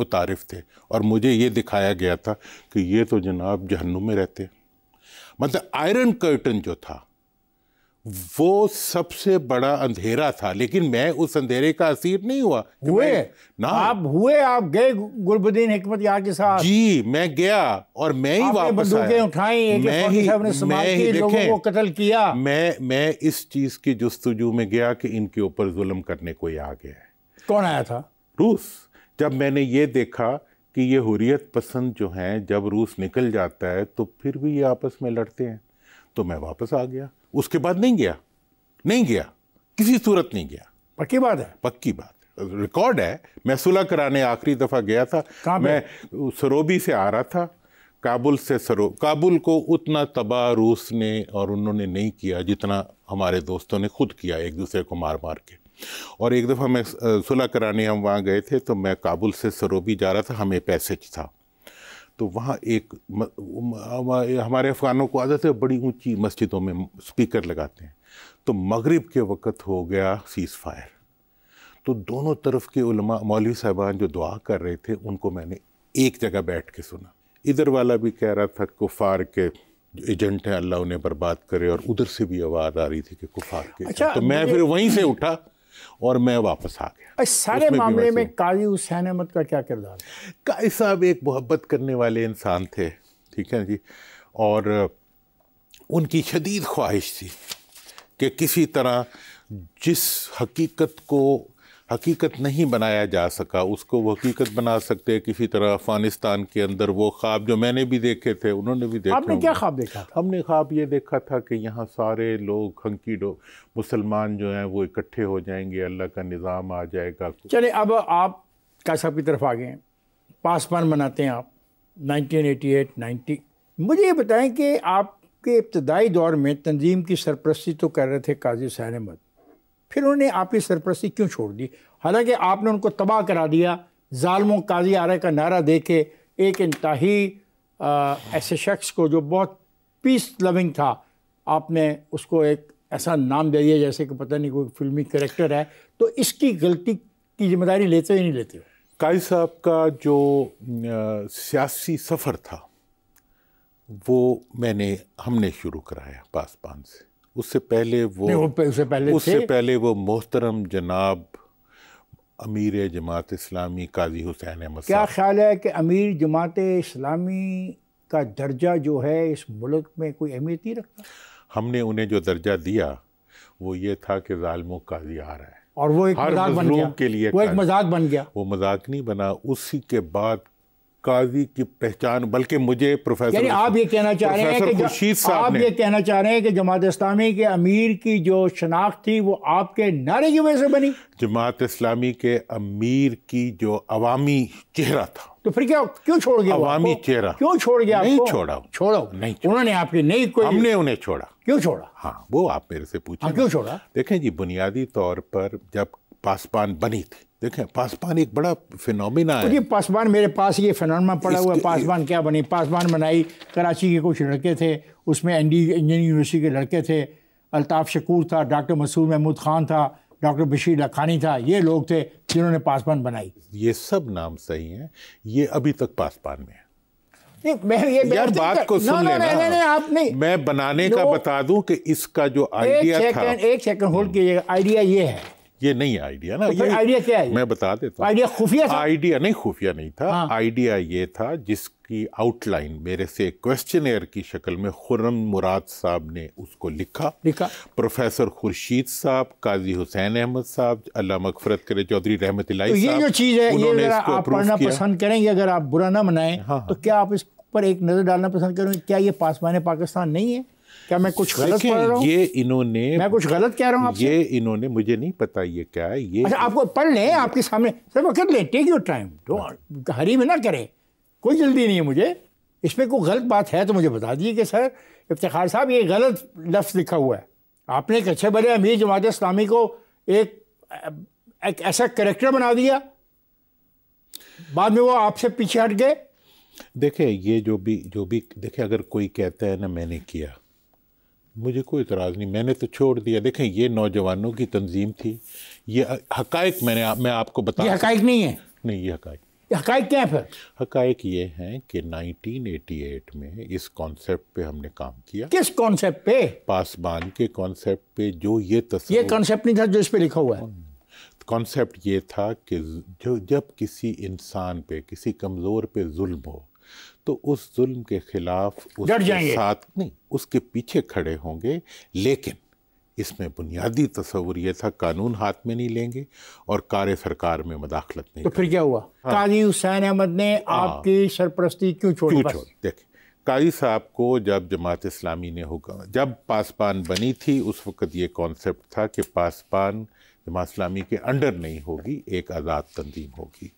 متعارف تھے اور مجھے یہ دکھایا گیا تھا کہ یہ تو جناب جہنم میں رہتے ہیں. مطلب آئرن کرٹن جو تھا وہ سب سے بڑا اندھیرا تھا، لیکن میں اس اندھیرے کا اسیر نہیں ہوا. آپ گئے گلبدین حکمت یار کے ساتھ. جی میں گیا اور میں ہی واپس آیا. لوگوں کو قتل کیا. میں اس چیز کی جستجو میں گیا کہ ان کے اوپر ظلم کرنے کوئی آ گیا ہے. کون آیا تھا؟ روس. جب میں نے یہ دیکھا کہ یہ حریت پسند جو ہیں جب روس نکل جاتا ہے تو پھر بھی یہ آپس میں لڑتے ہیں، تو میں واپس آ گیا. اس کے بعد نہیں گیا کسی صورت نہیں گیا. پکی بات ہے؟ پکی بات، ریکارڈ ہے. میں صلح کرانے آخری دفعہ گیا تھا، میں سروبی سے آ رہا تھا، کابل کو اتنا تباہ روس نے اور انہوں نے نہیں کیا جتنا ہمارے دوستوں نے خود کیا، ایک دوسرے کو مار مار کے. اور ایک دفعہ میں صلح کرانے ہم وہاں گئے تھے تو میں کابل سے سروبی جا رہا تھا، ہمیں پیسیج تھا. تو وہاں ایک ہمارے افغانوں کو عادت ہے بڑی اونچی مسجدوں میں سپیکر لگاتے ہیں. تو مغرب کے وقت ہو گیا سیز فائر. تو دونوں طرف کے علماء مولوی صاحبان جو دعا کر رہے تھے ان کو میں نے ایک جگہ بیٹھ کے سنا. ادھر والا بھی کہہ رہا تھا کفار کے جو ایجنٹ ہیں اللہ انہیں برباد کرے، اور ادھر سے بھی آواز آ رہی تھی کہ کفار کے. تو میں پھر وہیں سے اٹھا اور میں واپس آ گیا. اس سارے معاملے میں قاضی حسین احمد کا کیا کردار ہے؟ قاضی صاحب ایک محبت کرنے والے انسان تھے، ٹھیک ہے جی، اور ان کی شدید خواہش تھی کہ کسی طرح جس حقیقت کو حقیقت نہیں بنایا جا سکا اس کو وہ حقیقت بنا سکتے. کسی طرح افغانستان کے اندر وہ خواب جو میں نے بھی دیکھے تھے انہوں نے بھی دیکھے. آپ نے کیا خواب دیکھا تھا؟ ہم نے خواب یہ دیکھا تھا کہ یہاں سارے لوگ مسلمان جو ہیں وہ اکٹھے ہو جائیں گے، اللہ کا نظام آ جائے گا. چلے اب آپ قاضی صاحب کی طرف آ گئے ہیں، پاسبان بناتے ہیں آپ 1988-90. مجھے یہ بتائیں کہ آپ کے ابتدائی دور میں تنظیم کی سرپرستی تو کر رہے تھے قاضی حسین احمد، پھر انہوں نے آپ کی سرپرستی کیوں چھوڑ دی؟ حالانکہ آپ نے ان کو تباہ کرا دیا، ظالموں قاضی آ رہے کا نعرہ دے کے ایک انتہائی ایسے شخص کو جو بہت پیس لونگ تھا، آپ نے اس کو ایک ایسا نام دے دیا جیسے کہ پتہ نہیں کوئی فلمی کریکٹر ہے. تو اس کی غلطی کی ذمہ داری لیتے ہی نہیں لیتے ہو؟ قاضی صاحب کا جو سیاسی سفر تھا وہ ہم نے شروع کرایا پاسبان سے. اس سے پہلے وہ محترم جناب امیر جماعت اسلامی قاضی حسین احمد. کیا خیال ہے کہ امیر جماعت اسلامی کا درجہ جو ہے اس ملک میں کوئی اہمیت نہیں رکھتا؟ ہم نے انہیں جو درجہ دیا وہ یہ تھا کہ ظالموں قاضی آ رہا ہے، اور وہ ایک مذاق بن گیا. کے لیے وہ ایک مذاق بن گیا. وہ مذاق نہیں بنا. اسی کے بعد قاضی کی پہچان، بلکہ مجھے پروفیسر یعنی آپ یہ کہنا چاہ رہے ہیں کہ جماعت اسلامی کے امیر کی جو شناخت تھی وہ آپ کے نعرے کی وجہ سے بنی؟ جماعت اسلامی کے امیر کی جو عوامی چہرہ تھا. تو پھر کیوں چھوڑ گیا؟ عوامی چہرہ کیوں چھوڑ گیا؟ نہیں چھوڑا. نہیں، انہوں نے آپ کی نہیں کوئی. ہم نے انہیں چھوڑا. کیوں چھوڑا؟ ہاں وہ آپ میرے سے پوچھیں. کیوں چھوڑا؟ دیکھیں جی، بنیادی طور پر جب پاسبان بنی تھی، دیکھیں پاسبان ایک بڑا فینومینا ہے. پاسبان میرے پاس یہ فینومینا پڑا ہوا ہے. پاسبان کیا بنی؟ پاسبان بنائی کراچی کے کچھ لڑکے تھے، اس میں انجینئرنگ یونیورسٹی کے لڑکے تھے، الطاف شکور تھا، ڈاکٹر مسعود محمود خان تھا، ڈاکٹر بشیر لکھانی تھا. یہ لوگ تھے جنہوں نے پاسبان بنائی. یہ سب نام صحیح ہیں، یہ ابھی تک پاسبان میں ہے. یار بات کو سن لینا. میں بنانے کا بتا دوں کہ اس کا جو آئیڈیا تھا. ایک سیکنڈ ہولڈ کیجیے گا. آئیڈیا یہ ہے، یہ نہیں آئیڈیا نا. آئیڈیا کیا ہے؟ میں بتا دیتا ہوں. آئیڈیا خفیہ تھا. آئیڈیا نہیں، خفیہ نہیں تھا. آئیڈیا یہ تھا جس کی آؤٹ لائن میرے سے کویسچنئر کی شکل میں خرم مراد صاحب نے اس کو لکھا. پروفیسر خورشید صاحب، قاضی حسین احمد صاحب، اللہ مغفرت کرے چودھری رحمت اللہ صاحب. یہ جو چیز ہے یہ آپ پڑھنا پسند کریں گے، اگر آپ برا نہ منائیں تو کیا آپ اس پر ایک نظر ڈالنا پسند کریں گے؟ کیا یہ پاسبان پاکستان نہیں ہے؟ کیا میں کچھ غلط پڑھ رہا ہوں؟ میں کچھ غلط کہہ رہا ہوں آپ سے؟ یہ انہوں نے، مجھے نہیں پتا یہ کیا ہے. یہ اچھا آپ کو پڑھ لیں، آپ کے سامنے سر وقت لیں، ٹیک یور ٹائم، ہری میں نہ کریں، کوئی جلدی نہیں ہے مجھے. اس میں کوئی غلط بات ہے تو مجھے بتا دیجیے کہ سر افتخار صاحب یہ غلط لفظ لکھا ہوا ہے. آپ نے ایک اچھے بڑے امیر جماعت اسلامی کو ایک ایسا کریکٹر بنا دیا، بعد میں وہ آپ سے پیچھے ہٹ گئے. دیکھیں یہ جو بھی دیکھیں، اگر کوئی کہتا ہے نا میں نے کیا، مجھے کوئی اعتراض نہیں، میں نے تو چھوڑ دیا. دیکھیں یہ نوجوانوں کی تنظیم تھی، یہ حقائق میں آپ کو بتا. یہ حقائق نہیں ہے. نہیں، یہ حقائق. حقائق کیا ہیں پھر؟ حقائق یہ ہیں کہ 1988 میں اس کانسیپٹ پہ ہم نے کام کیا. کس کانسیپٹ پہ؟ پاسبان کے کانسیپٹ پہ. جو یہ کانسیپٹ نہیں تھا جو اس پہ لکھا ہوا ہے. کانسیپٹ یہ تھا کہ جب کسی انسان پہ، کسی کمزور پہ ظلم ہو تو اس ظلم کے خلاف اس کے ساتھ نہیں، اس کے پیچھے کھڑے ہوں گے. لیکن اس میں بنیادی تصور یہ تھا قانون ہاتھ میں نہیں لیں گے اور کار سرکار میں مداخلت نہیں. تو پھر کیا ہوا؟ قاضی حسین احمد نے آپ کی سرپرستی کیوں چھوڑی؟ دیکھیں، قاضی صاحب کو جب جماعت اسلامی نے جب پاسبان بنی تھی اس وقت یہ کانسیپٹ تھا کہ پاسبان جماعت اسلامی کے انڈر نہیں ہوگی، ایک آزاد تنظیم ہوگی.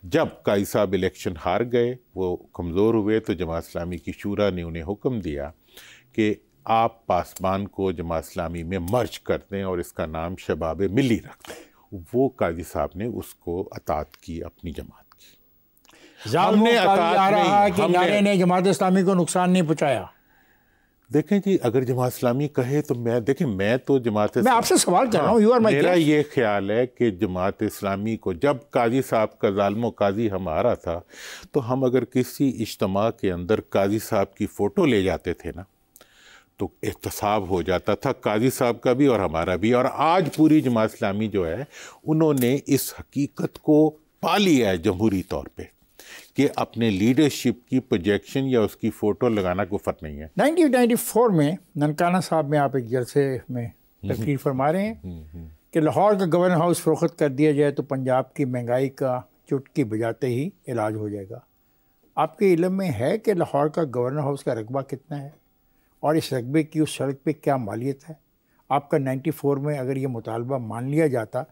جب قاضی صاحب الیکشن ہار گئے، وہ کمزور ہوئے، تو جماعت اسلامی کی شورا نے انہیں حکم دیا کہ آپ پاسبان کو جماعت اسلامی میں مرج کر دیں اور اس کا نام شباب ملی رکھ دیں. وہ قاضی صاحب نے اس کو اطاعت کی، اپنی جماعت کی. ہم نے نعرے نے جماعت اسلامی کو نقصان نہیں پہنچایا. دیکھیں جی، اگر جماعت اسلامی کہے تو میں تو جماعت میں آپ سے سوال کر رہا ہوں. میرا یہ خیال ہے کہ جماعت اسلامی کو جب قاضی صاحب کا ظالم و قاضی ہمارا تھا تو ہم اگر کسی اجتماع کے اندر قاضی صاحب کی فوٹو لے جاتے تھے نا تو احتساب ہو جاتا تھا قاضی صاحب کا بھی اور ہمارا بھی. اور آج پوری جماعت اسلامی جو ہے انہوں نے اس حقیقت کو پا لیا ہے جمہوری طور پہ کہ اپنے لیڈرشپ کی پروجیکشن یا اس کی فوٹو لگانا کوئی فرق نہیں ہے. 1994 میں ننکانہ صاحب میں آپ ایک جلسے میں تقریر فرما رہے ہیں کہ لاہور کا گورنر ہاؤس فروخت کر دیا جائے تو پنجاب کی مہنگائی کا چٹکی بجاتے ہی علاج ہو جائے گا. آپ کے علم میں ہے کہ لاہور کا گورنر ہاؤس کا رقبہ کتنا ہے اور اس رقبے کی اس سڑک پہ کیا مالیت ہے؟ آپ کا 94 میں اگر یہ مطالبہ مان لیا جاتا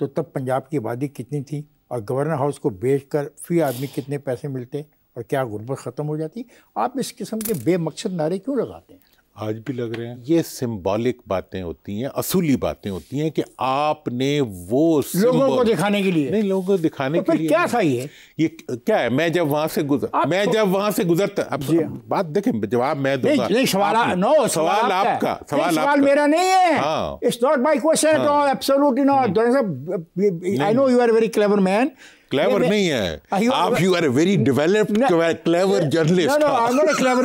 تو تب پنجاب کی آبادی کتنی تھی اور گورنر ہاؤس کو بیچ کر فی آدمی کتنے پیسے ملتے اور کیا غربت ختم ہو جاتی؟ آپ اس قسم کے بے مقصد نعرے کیوں لگاتے ہیں؟ آج بھی لگ رہے ہیں. یہ سمبولک باتیں ہوتی ہیں، اصولی باتیں ہوتی ہیں کہ آپ نے وہ لوگوں کو دکھانے کے لیے نہیں، لوگوں کو دکھانے کے لیے کیا تھا یہ کیا ہے؟ میں جب وہاں سے گزرتا اب بات دیکھیں، جواب میں دوں گا. سوال آپ کا، سوال میرا نہیں ہے. It's not my question at all, absolutely not. I know you are a very clever man. Clever نہیں ہے آپ. You are a very developed, clever journalist. No, I'm not a clever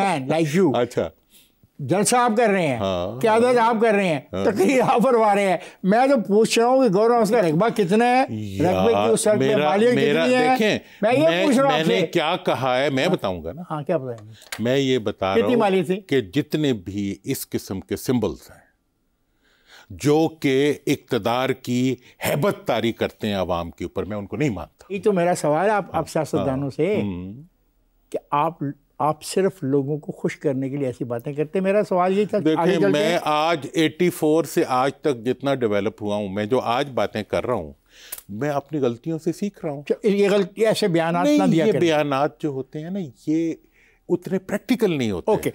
man like you. اچھا، جلسہ آپ کر رہے ہیں، قیادت آپ کر رہے ہیں، تقریر آپ فرما رہے ہیں. میں تو پوچھ رہا ہوں کہ گورنر ہاؤس کا رقبہ کتنا ہے، رقبے کی اس سڑک پہ مالیت کتنی ہے. دیکھیں، میں یہ پوچھ رہا ہوں میں نے کیا کہا ہے میں بتاؤں گا نا. ہاں، کیا بتائیں گے؟ میں یہ بتا رہا ہوں کہ جتنے بھی اس قسم کے سمبلز ہیں جو کہ اقتدار کی ہیبت طاری کرتے ہیں عوام کے اوپر، میں ان کو نہیں مانتا. یہ تو میرا سوال ہے آپ سیاستدانوں سے کہ آپ صرف لوگوں کو خوش کرنے کے لیے ایسی باتیں کرتے ہیں. میرا سوال یہ تھا. دیکھیں، میں آج 84 سے آج تک جتنا ڈیولپ ہوا ہوں، میں جو آج باتیں کر رہا ہوں میں اپنی غلطیوں سے سیکھ رہا ہوں. یہ غلطی ایسے بیانات نہ دیا کریں. یہ بیانات جو ہوتے ہیں نا یہ اتنے پریکٹیکل نہیں ہوتے. اوکے،